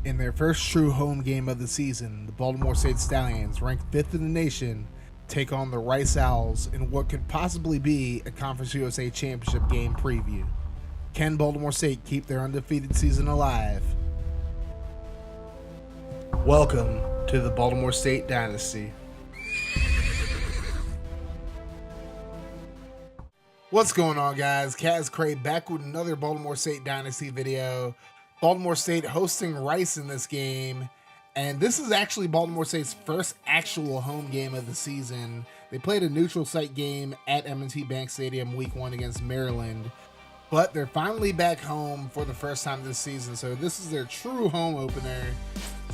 In their first true home game of the season, the Baltimore State Stallions, ranked 5th in the nation, take on the Rice Owls in what could possibly be a Conference USA Championship game preview. Can Baltimore State keep their undefeated season alive? Welcome to the Baltimore State Dynasty. What's going on, guys? Kaz Cray back with another Baltimore State Dynasty video. Baltimore State hosting Rice in this game, and this is actually Baltimore State's first actual home game of the season. They played a neutral site game at M&T Bank Stadium week 1 against Maryland, but they're finally back home for the first time this season, so this is their true home opener.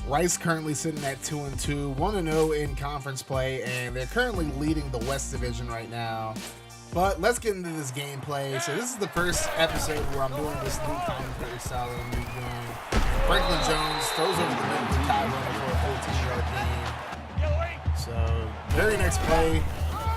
Rice currently sitting at 2-2, 1-0 in conference play, and they're currently leading the West Division right now. But let's get into this gameplay. So this is the first episode where I'm doing this new commentary style that I'm doing. Franklin Jones throws over the middle to Ty Runner for a 14-yard gain. So very next play,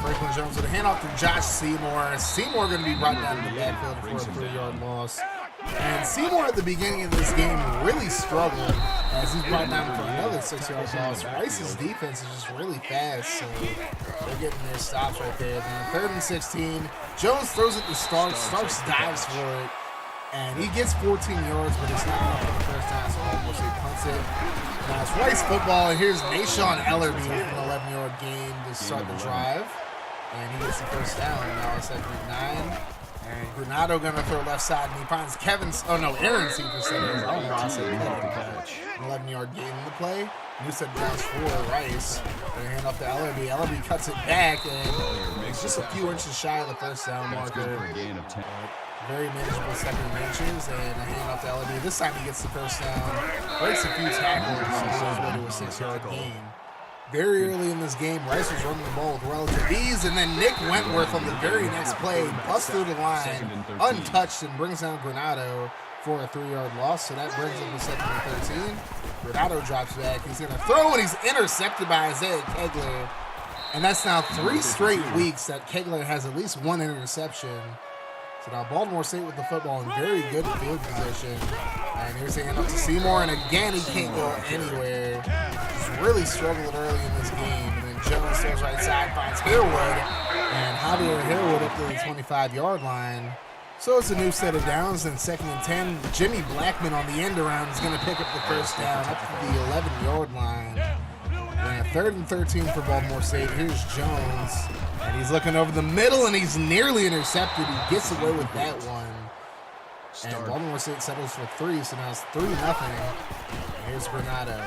Franklin Jones with a handoff to Josh Seymour. Seymour going to be brought down to the backfield for a 3-yard loss. And Seymour at the beginning of this game really struggled as he's brought down for another 6-yard loss. Rice's defense is just really fast, so they're getting their stops right there. Then 3rd and 16, Jones throws it to Starks. Starks dives for it, and he gets 14 yards, but it's not enough for the first time, so Baltimore State punts it. Now it's Rice football, and here's Nashawn Ellerby with an 11-yard gain to start the drive, and he gets the first down. Now it's 2nd and 9. And Granado gonna throw left side, and he finds Aaron Seaver said it. I don't know why I said catch. 11-yard gain in the play. You said downs for Rice. They hand off to Ellerby. Ellerby cuts it back, and it's just a few inches shy of the first down marker. Very manageable 2nd inches, and a hand off to Ellerby. This time he gets the first down. Breaks a few tackles, and goes way to a 6-yard gain. Very early in this game, Rice was running the ball with relative ease, and then Nick Wentworth on the very next play busts through the line, untouched, and brings down Granado for a 3-yard loss. So that brings him to 2nd and 13. Granado drops back. He's going to throw, and he's intercepted by Isaiah Kegler. And that's now 3 straight weeks that Kegler has at least 1 interception. So now Baltimore State with the football in very good field position. And here's the handoff to Seymour, and again he can't go anywhere. He's really struggled early in this game. And then Jones throws right side, finds Harewood, and Javier Harewood up to the 25-yard line. So it's a new set of downs, and 2nd and 10. Jimmy Blackman on the end around is going to pick up the first down up to the 11-yard line. And 3rd and 13 for Baltimore State. Here's Jones, and he's looking over the middle, and he's nearly intercepted. He gets away with that one. And Baltimore State settles for 3, so now it's 3-0. Here's Granado.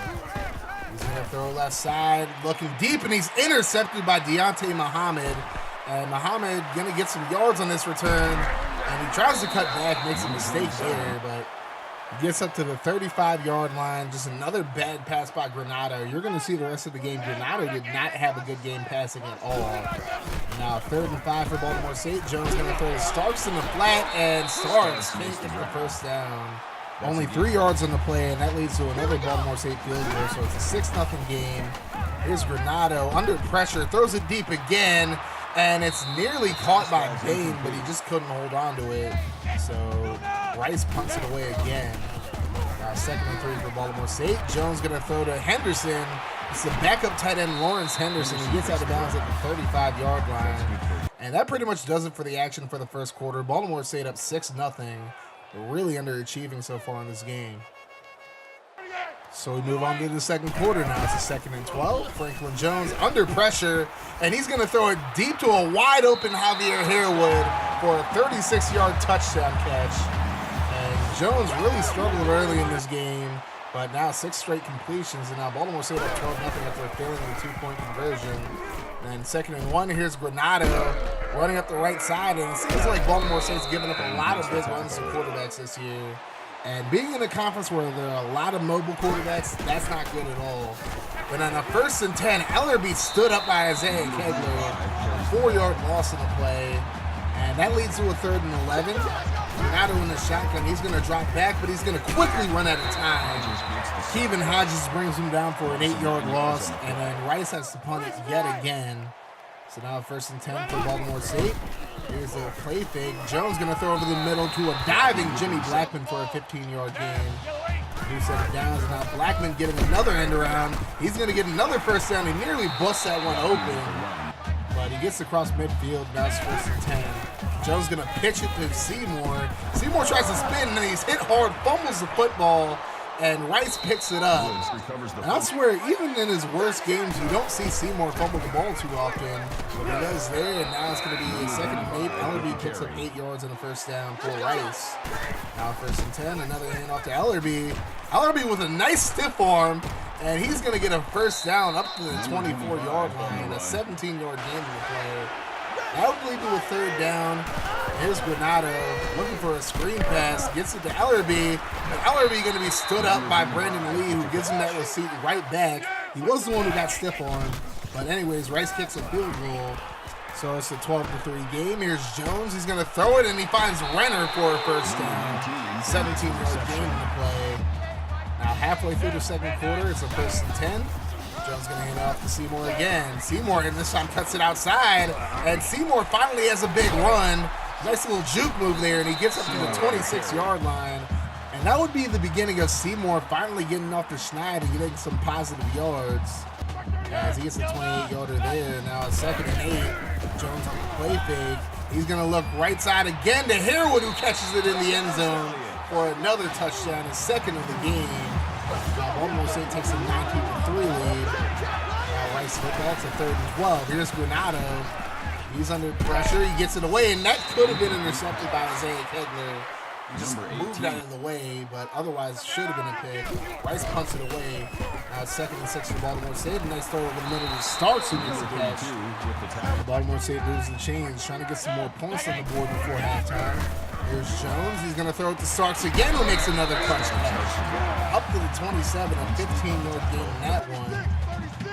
He's going to throw left side, looking deep, and he's intercepted by Deontay Muhammad. And Muhammad going to get some yards on this return, and he tries to cut back, makes a mistake there, but he gets up to the 35-yard line. Just another bad pass by Granado. You're going to see the rest of the game. Granado did not have a good game passing at all. Now 3rd and 5 for Baltimore State. Jones going to throw to Starks in the flat, and Starks can't get the first down. Only 3 yards on the play, and that leads to another Baltimore State field goal, so it's a 6-0 game. Here's Granado under pressure, throws it deep again, and it's nearly caught by Bain, but he just couldn't hold on to it. So Rice punts it away again. Now 2nd and 3 for Baltimore State. Jones going to throw to Henderson. It's the backup tight end Lawrence Henderson. He gets out of bounds at the 35-yard line. And that pretty much does it for the action for the first quarter. Baltimore State up 6-0. Really underachieving so far in this game. So we move on to the second quarter now. It's a 2nd and 12. Franklin Jones under pressure, and he's going to throw it deep to a wide-open Javier Harewood for a 36-yard touchdown catch. And Jones really struggled early in this game, but now 6 straight completions, and now Baltimore State up 12-0 after failing a 2-point conversion. And 2nd and 1, here's Granado running up the right side, and it seems like Baltimore State's given up a lot of big runs to quarterbacks this year. And being in a conference where there are a lot of mobile quarterbacks, that's not good at all. But on a 1st and 10, Ellerby stood up by Isaiah Kegler, a 4-yard loss in the play. And that leads to a 3rd and 11. Granado in the shotgun, he's going to drop back, but he's going to quickly run out of time. Kevin Hodges brings him down for an 8-yard loss, and then Rice has to punt it yet again. So now 1st and 10 for Baltimore State. Here's a play fake. Jones going to throw over the middle to a diving Jimmy Blackman for a 15-yard gain. 2 second downs. Now Blackman getting another end around. He's going to get another first down. He nearly busts that one open, but he gets across midfield. Now it's 1st and 10. Jones going to pitch it to Seymour. Seymour tries to spin, and he's hit hard, fumbles the football, and Rice picks it up. And I swear, even in his worst games, you don't see Seymour fumble the ball too often. But he does there, and now it's going to be a 2nd and 8. Ellerby picks up 8 yards and a first down for Rice. Now 1st and 10, another handoff to Ellerby. Ellerby with a nice stiff arm, and he's going to get a first down up to the 24-yard line. A 17-yard gain to the play. That would lead to a 3rd down. Here's Granado looking for a screen pass, gets it to Ellerby, and Ellerby going to be stood up by Brandon Lee, who gives him that receipt right back. He was the one who got stiff armed, but anyways, Rice kicks a field goal, so it's a 12-3 game. Here's Jones, he's going to throw it, and he finds Renner for a first down. 17-yard gain in the play. Now halfway through the 2nd quarter, it's a 1st and 10. Jones going to hand it off to Seymour again. Seymour, and this time cuts it outside, and Seymour finally has a big run. Nice little juke move there, and he gets up to the 26-yard line. And that would be the beginning of Seymour finally getting off the schneid and getting some positive yards. As he gets a 28-yarder there. Now a 2nd and 8. Jones on the play fake. He's going to look right side again to Harewood, who catches it in the end zone for another touchdown, his 2nd of the game. Baltimore State takes a 19-3 lead. Now Rice football, it's a 3rd and 12. Here's Granado. He's under pressure. He gets it away, and that could have been intercepted by Isaiah Kegler. He just moved out of the way, but otherwise should have been a pick. Rice punts it away. Now it's 2nd and 6 for Baltimore State. Nice throw over the middle to Starks, who gets the catch. Baltimore State moves the chains, trying to get some more points on the board before halftime. Here's Jones. He's going to throw it to Starks again, who makes another clutch catch. Up to the 27, a 15-yard gain in that one.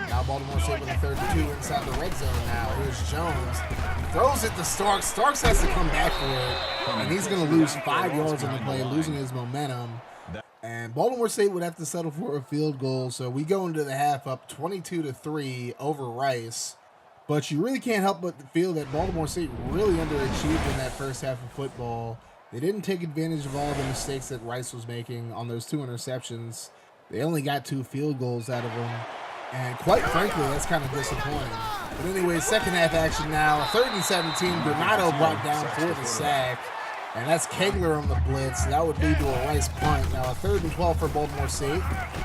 Now Baltimore State with a 3rd and 2 inside the red zone now. Here's Jones. Throws it to Starks. Starks has to come back for it, and he's going to lose 5 yards on the play, losing his momentum. And Baltimore State would have to settle for a field goal, so we go into the half up 22-3 over Rice. But you really can't help but feel that Baltimore State really underachieved in that first half of football. They didn't take advantage of all the mistakes that Rice was making on those 2 interceptions. They only got 2 field goals out of them. And quite frankly, that's kind of disappointing. But anyway, 2nd half action now. 3rd and 17. Granado brought down for the sack. And that's Kegler on the blitz. That would lead to a Rice punt. Now a 3rd and 12 for Baltimore State.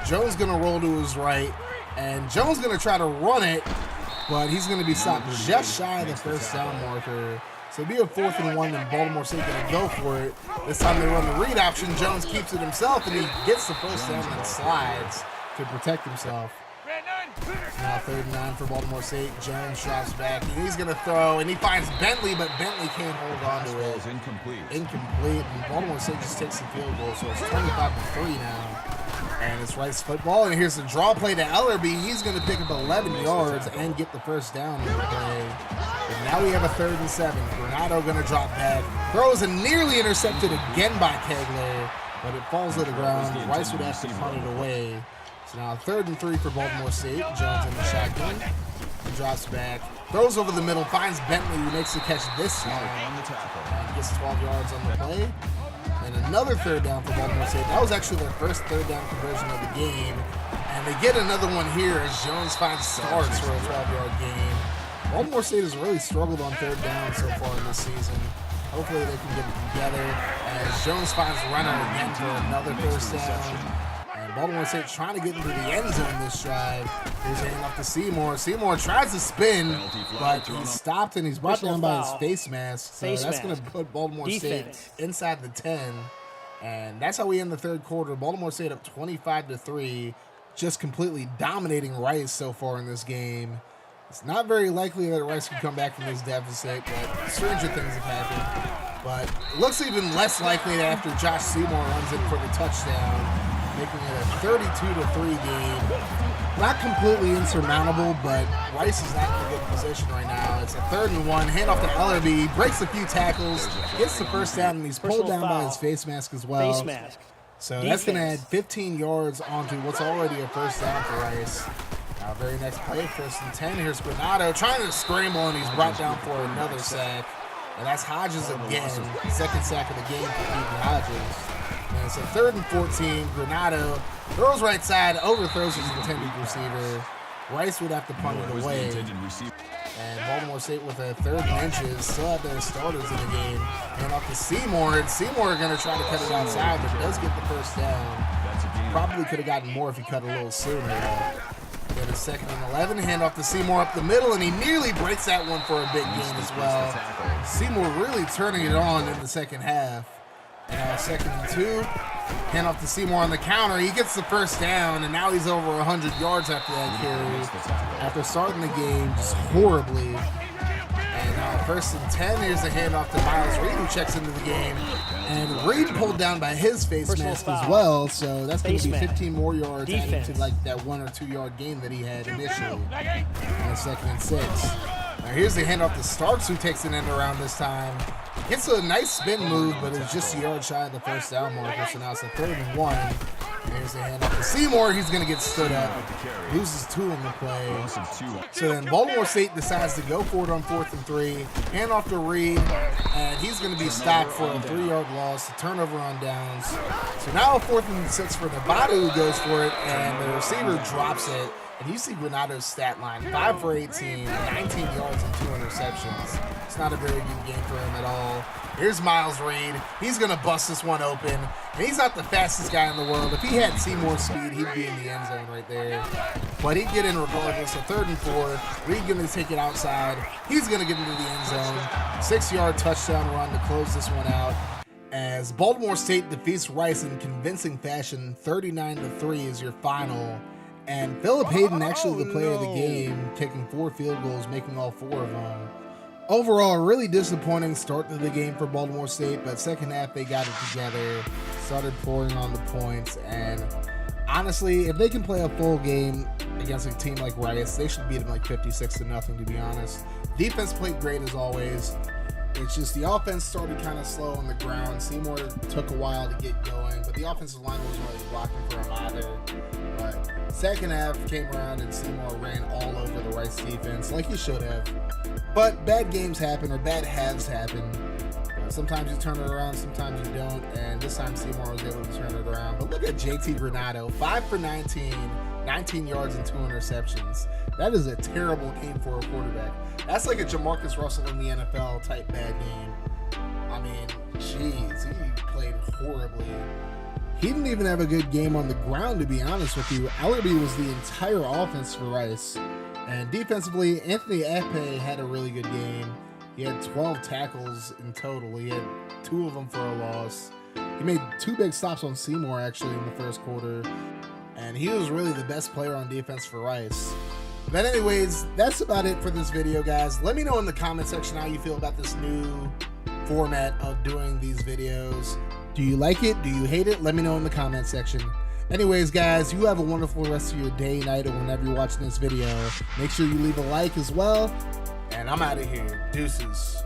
Jones going to roll to his right. And Jones going to try to run it. But he's going to be stopped just shy of the first down marker. So it'll be a 4th and 1, and Baltimore State going to go for it. This time they run the read option. Jones keeps it himself, and he gets the first down and slides to protect himself. Now 3rd and 9 for Baltimore State. Jones drops back, and he's going to throw, and he finds Bentley, but Bentley can't hold on to it. Incomplete, and Baltimore State just takes the field goal, so it's 25-3 now. And it's Rice football, and here's the draw play to Ellerby. He's going to pick up 11 yards and get the first down in the play. And now we have a 3rd and 7. Granado going to drop back. Throws and nearly intercepted again by Kegler, but it falls to the ground. Rice would have to punt it away. So now 3rd and 3 for Baltimore State. Jones in the shotgun. He drops back. Throws over the middle. Finds Bentley, who makes the catch this time. And gets 12 yards on the play. And another 3rd down for Baltimore State. That was actually their first 3rd down conversion of the game. And they get another one here as Jones finds Starks for a 12-yard gain. Baltimore State has really struggled on 3rd down so far in this season. Hopefully they can get it together as Jones finds Renner again for another first down. And Baltimore State trying to get into the end zone this drive. Here's a hand off to Seymour. Seymour tries to spin, but he's stopped and he's brought down by his face mask. So that's going to put Baltimore State inside the 10. And that's how we end the 3rd quarter. Baltimore State up 25-3, just completely dominating Rice so far in this game. It's not very likely that Rice can come back from this deficit, but stranger things have happened. But it looks even less likely that after Josh Seymour runs in for the touchdown, making it a 32-3 game. Not completely insurmountable, but Rice is not in a good position right now. It's a 3rd and 1, hand off to Ellerby, breaks a few tackles, gets the first down, and he's pulled down by his face mask as well. So that's going to add 15 yards onto what's already a first down for Rice. Now, very next play, 1st and 10. Here's Granado trying to scramble, and he's brought down for another sack. And that's Hodges again. 2nd sack of the game for Keaton Hodges. And So 3rd and 14. Granado throws right side, overthrows his intended receiver. Rice would have to punt it away. And Baltimore State with a 3rd and inches. Still have their starters in the game. And off to Seymour. And Seymour going to try to cut it outside, but does get the first down. Probably could have gotten more if he cut a little sooner. Then a 2nd and 11. Hand off to Seymour up the middle, and he nearly breaks that one for a big gain as well. Seymour really turning it on in the second half. And now 2nd and 2. Hand off to Seymour on the counter. He gets the first down, and now he's over 100 yards after that carry. After starting the game just horribly. And now 1st and 10. Here's a handoff to Miles Reed, who checks into the game. And Reed pulled down by his face mask as well, so that's going to be 15 more yards added to like that 1 or 2 yard gain that he had initially. And 2nd and 6. Now here's the handoff to Starks, who takes an end around this time. Gets a nice spin move, but it's just a yard shy of the first down marker, so now it's a 3rd and 1. Here's the handoff to Seymour. He's going to get stood up. Loses 2 in the play. So then Baltimore State decides to go for it on 4th and 3. Hand off to Reed, and he's going to be stopped for a 3-yard loss. A turnover on downs. So now a 4th and 6 for Nevada, who goes for it, and the receiver drops it. And you see Granado's stat line, 5 for 18, 19 yards and 2 interceptions. It's not a very good game for him at all. Here's Miles Reed. He's going to bust this one open. And he's not the fastest guy in the world. If he had Seymour's speed, he'd be in the end zone right there. But he'd get in regardless. So 3rd and 4. Reed going to take it outside. He's going to get into the end zone. 6-yard touchdown run to close this one out. As Baltimore State defeats Rice in convincing fashion, 39-3 is your final. And Philip Hayden, actually the player of the game, kicking 4 field goals, making all 4 of them. Overall, a really disappointing start to the game for Baltimore State, but second half they got it together, started pouring on the points, and honestly, if they can play a full game against a team like Rice, they should beat them like 56-0, to be honest. Defense played great as always. It's just the offense started kind of slow on the ground. Seymour took a while to get going, but the offensive line wasn't really blocking for him either. But second half came around and Seymour ran all over the Rice defense like he should have. But bad games happen, or bad halves happen. Sometimes you turn it around, sometimes you don't, and this time Seymour was able to turn it around. But look at JT Granado, 5 for 19, 19 yards and 2 interceptions. That is a terrible game for a quarterback. That's like a Jamarcus Russell in the NFL type bad game. I mean, jeez, he played horribly. He didn't even have a good game on the ground, to be honest with you. Ellerby was the entire offense for Rice. And defensively, Anthony Ape had a really good game. He had 12 tackles in total. He had 2 of them for a loss. He made 2 big stops on Seymour, actually, in the first quarter. And he was really the best player on defense for Rice. But anyways, that's about it for this video, guys. Let me know in the comment section how you feel about this new format of doing these videos. Do you like it? Do you hate it? Let me know in the comment section. Anyways, guys, you have a wonderful rest of your day, night, or whenever you're watching this video. Make sure you leave a like as well. And I'm out of here. Deuces.